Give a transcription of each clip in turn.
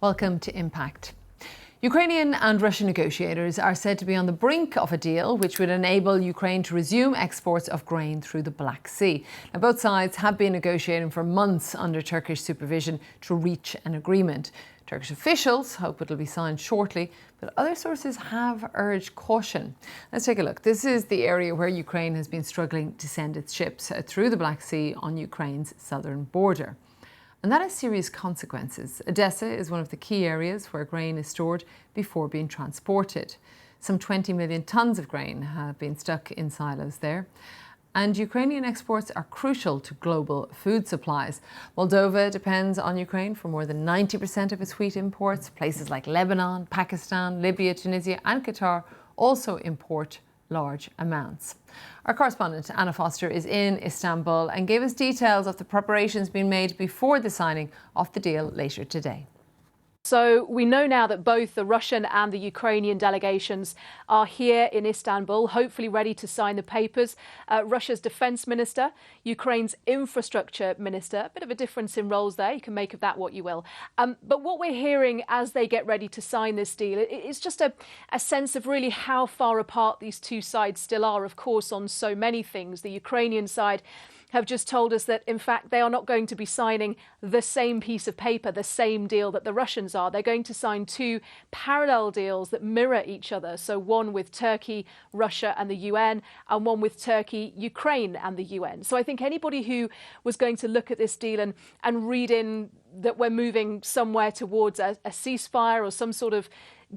Welcome to Impact. Ukrainian and Russian negotiators are said to be on the brink of a deal which would enable Ukraine to resume exports of grain through the Black Sea. Now, both sides have been negotiating for months under Turkish supervision to reach an agreement. Turkish officials hope it'll be signed shortly, but other sources have urged caution. Let's take a look. This is the area where Ukraine has been struggling to send its ships through the Black Sea on Ukraine's southern border. And that has serious consequences. Odessa is one of the key areas where grain is stored before being transported. Some 20 million tonnes of grain have been stuck in silos there. And Ukrainian exports are crucial to global food supplies. Moldova depends on Ukraine for more than 90% of its wheat imports. Places like Lebanon, Pakistan, Libya, Tunisia and Qatar also import large amounts. Our correspondent Anna Foster is in Istanbul and gave us details of the preparations being made before the signing of the deal later today. So we know now that both the Russian and the Ukrainian delegations are here in Istanbul, hopefully ready to sign the papers. Russia's defence minister, Ukraine's infrastructure minister, a bit of a difference in roles there. You can make of that what you will. But what we're hearing as they get ready to sign this deal is just a sense of really how far apart these two sides still are, of course, on so many things. The Ukrainian side have just told us that, in fact, they are not going to be signing the same piece of paper, the same deal that the Russians are. They're going to sign two parallel deals that mirror each other. So one with Turkey, Russia and the UN, and one with Turkey, Ukraine and the UN. So I think anybody who was going to look at this deal and read in that we're moving somewhere towards a ceasefire or some sort of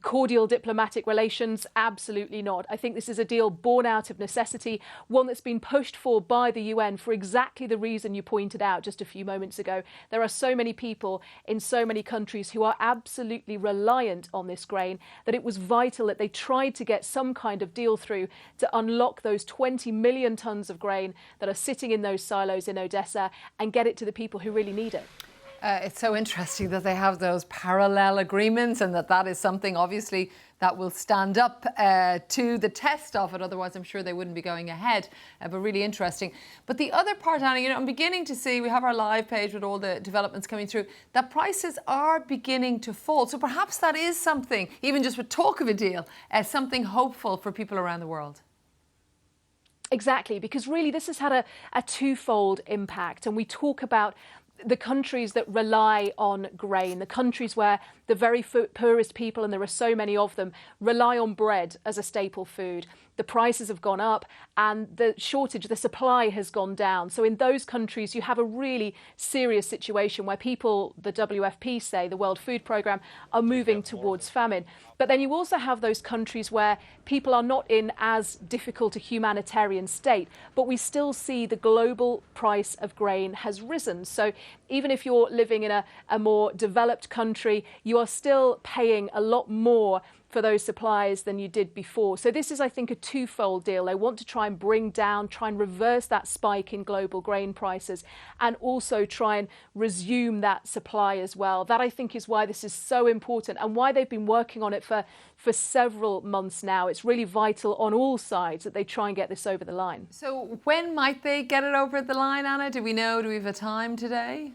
cordial diplomatic relations, absolutely not. I think this is a deal born out of necessity, one that's been pushed for by the UN for exactly the reason you pointed out just a few moments ago. There are so many people in so many countries who are absolutely reliant on this grain that it was vital that they tried to get some kind of deal through to unlock those 20 million tonnes of grain that are sitting in those silos in Odessa and get it to the people who really need it. It's so interesting that they have those parallel agreements and that is something, obviously, that will stand up to the test of it. Otherwise, I'm sure they wouldn't be going ahead. But really interesting. But the other part, Anna, I'm beginning to see, we have our live page with all the developments coming through, that prices are beginning to fall. So perhaps that is something, even just with talk of a deal, something hopeful for people around the world. Exactly, because really this has had a twofold impact. And we talk about the countries that rely on grain, the countries where the very poorest people, and there are so many of them, rely on bread as a staple food. The prices have gone up and the shortage, the supply has gone down. So in those countries, you have a really serious situation where people, the WFP say, the World Food Programme, are moving towards famine. But then you also have those countries where people are not in as difficult a humanitarian state, but we still see the global price of grain has risen. So even if you're living in a more developed country, you are still paying a lot more for those supplies than you did before. So this is, I think, a twofold deal. They want to try and bring down, try and reverse that spike in global grain prices, and also try and resume that supply as well. That, I think, is why this is so important and why they've been working on it for several months now. It's really vital on all sides that they try and get this over the line. So when might they get it over the line, Anna? Do we know? Do we have a time today?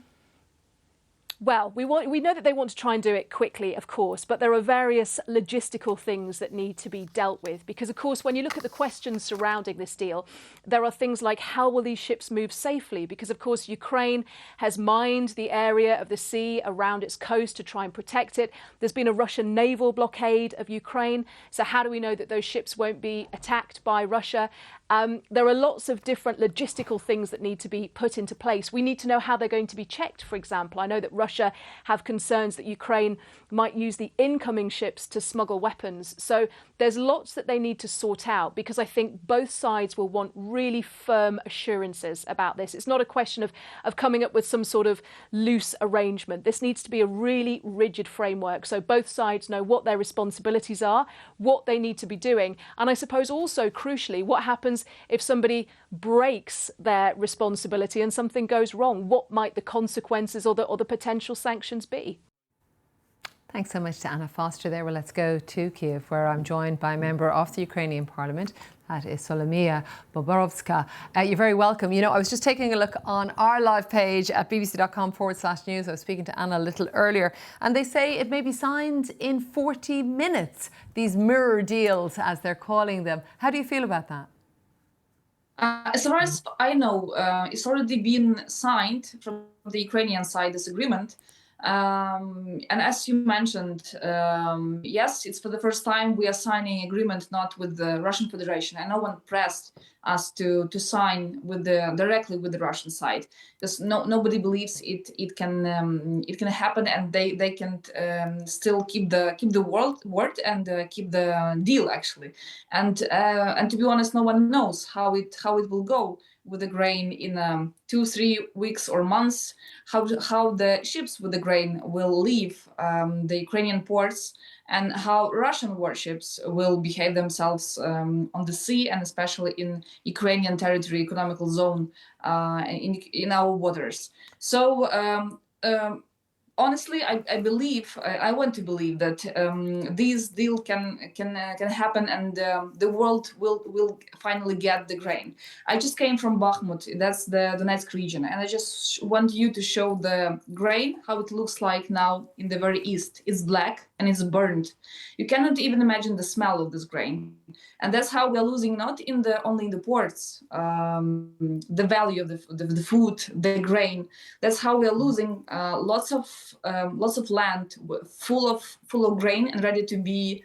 Well, we know that they want to try and do it quickly, of course, but there are various logistical things that need to be dealt with because, of course, when you look at the questions surrounding this deal, there are things like how will these ships move safely? Because, of course, Ukraine has mined the area of the sea around its coast to try and protect it. There's been a Russian naval blockade of Ukraine. So how do we know that those ships won't be attacked by Russia? There are lots of different logistical things that need to be put into place. We need to know how they're going to be checked, for example. I know that Russia have concerns that Ukraine might use the incoming ships to smuggle weapons. So there's lots that they need to sort out because I think both sides will want really firm assurances about this. It's not a question of coming up with some sort of loose arrangement. This needs to be a really rigid framework so both sides know what their responsibilities are, what they need to be doing, and I suppose also, crucially, what happens if somebody breaks their responsibility and something goes wrong? What might the consequences or the potential sanctions be? Thanks so much to Anna Foster there. Well, let's go to Kiev, where I'm joined by a member of the Ukrainian Parliament. That is Solomia Boborovska. You're very welcome. You know, I was just taking a look on our live page at bbc.com/news. I was speaking to Anna a little earlier, and they say it may be signed in 40 minutes, these mirror deals, as they're calling them. How do you feel about that? As far as I know, it's already been signed from the Ukrainian side, this agreement. And as you mentioned, yes, it's for the first time we are signing agreement not with the Russian Federation, and no one pressed us to sign with directly with the Russian side, because nobody believes it can happen, and they can still keep the word and keep the deal actually, and to be honest, no one knows how it will go with the grain in 2-3 weeks or months, how the ships with the grain will leave the Ukrainian ports, and how Russian warships will behave themselves on the sea, and especially in Ukrainian territory, economical zone, in our waters. So honestly, I believe, I want to believe that this deal can happen, and the world will finally get the grain. I just came from Bakhmut, that's the Donetsk region, and I just want you to show the grain, how it looks like now in the very east. It's black and it's burned. You cannot even imagine the smell of this grain. And that's how we are losing, not only in the ports, the value of the food, the grain. That's how we are losing lots of land full of grain and ready to be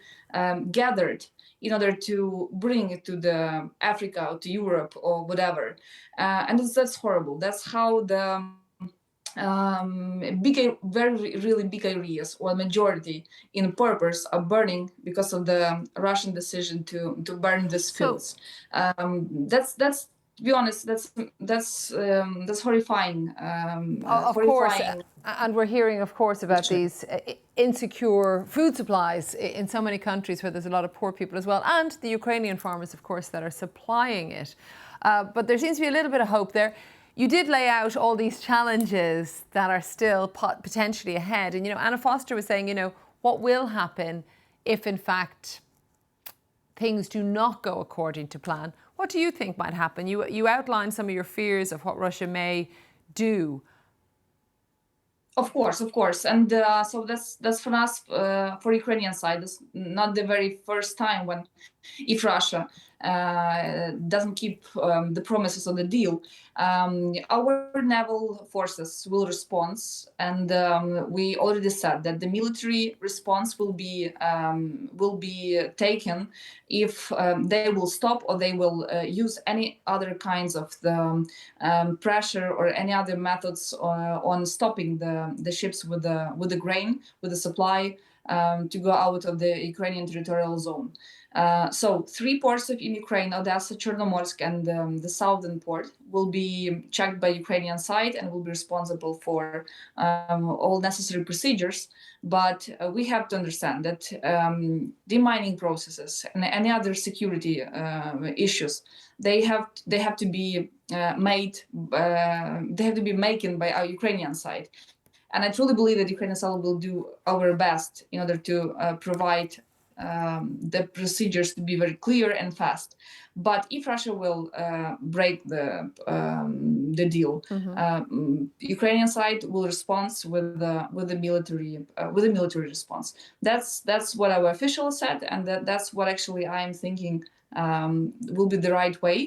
gathered in order to bring it to the Africa or to Europe or whatever. And that's horrible. That's how the really big areas, or majority in purpose, are burning because of the Russian decision to burn these fields. That's to be honest, that's horrifying. Of course, and we're hearing, of course, about these insecure food supplies in so many countries where there's a lot of poor people as well, and the Ukrainian farmers, of course, that are supplying it. But there seems to be a little bit of hope there. You did lay out all these challenges that are still potentially ahead. And, you know, Anna Foster was saying, you know, what will happen if, in fact, things do not go according to plan? What do you think might happen? You outlined some of your fears of what Russia may do. Of course, and so that's for us, for Ukrainian side. It's not the very first time if Russia doesn't keep the promises of the deal. Our naval forces will respond, and we already said that the military response will be taken if they will stop, or they will use any other kinds of the pressure or any other methods on stopping the ships with the grain, with the supply, to go out of the Ukrainian territorial zone. So 3 ports in Ukraine, Odessa, Chernomorsk, and the southern port, will be checked by Ukrainian side and will be responsible for all necessary procedures. But we have to understand that demining processes and any other security issues, they have to be made. They have to be made by our Ukrainian side. And I truly believe that Ukrainian side will do our best in order to provide the procedures to be very clear and fast. But if Russia will break the deal, Ukrainian side will respond with the military response. That's what our officials said, and that's what actually I am thinking will be the right way.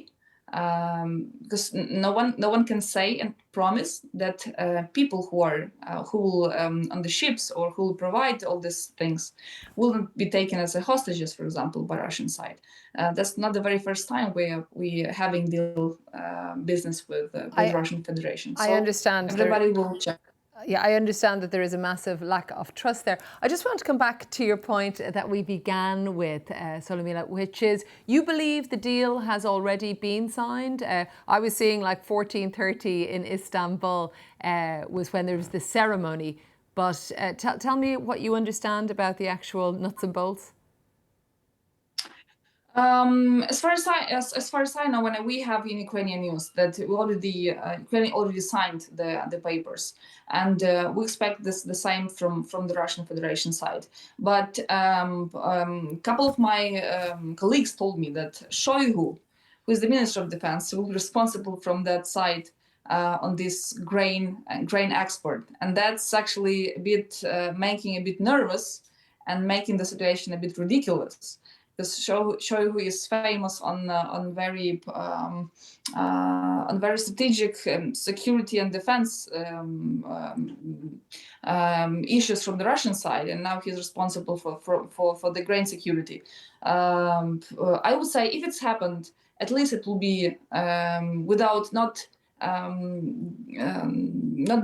Because no one can say and promise that people who will on the ships, or who will provide all these things, will be taken as hostages, for example, by Russian side. That's not the very first time we having deal business with Russian Federation. So I understand. Everybody will check. Yeah, I understand that there is a massive lack of trust there. I just want to come back to your point that we began with, Solomila, which is you believe the deal has already been signed. I was seeing like 14:30 in Istanbul was when there was the ceremony. But tell me what you understand about the actual nuts and bolts. As far as I know, when we have in Ukrainian news that Ukraine already signed the papers, and we expect the same from the Russian Federation side. But a couple of my colleagues told me that Shoigu, who is the Minister of Defense, will be responsible from that side on this grain export, and that's actually a bit making a bit nervous and making the situation a bit ridiculous. Because Shoigu is famous on very strategic security and defense issues from the Russian side, and now he's responsible for the grain security. I would say if it's happened, at least it will be without not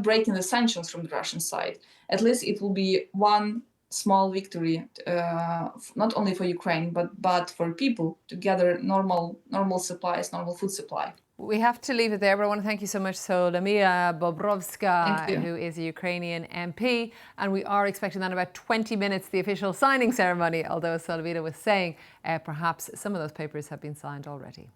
breaking the sanctions from the Russian side. At least it will be one small victory, not only for Ukraine but for people to gather normal supplies, normal food supply. We have to leave it there, but I want to thank you so much. So Lamia Bobrovska, Thank you. who is a Ukrainian MP, and we are expecting that in about 20 minutes, the official signing ceremony, although as Solovita was saying, perhaps some of those papers have been signed already.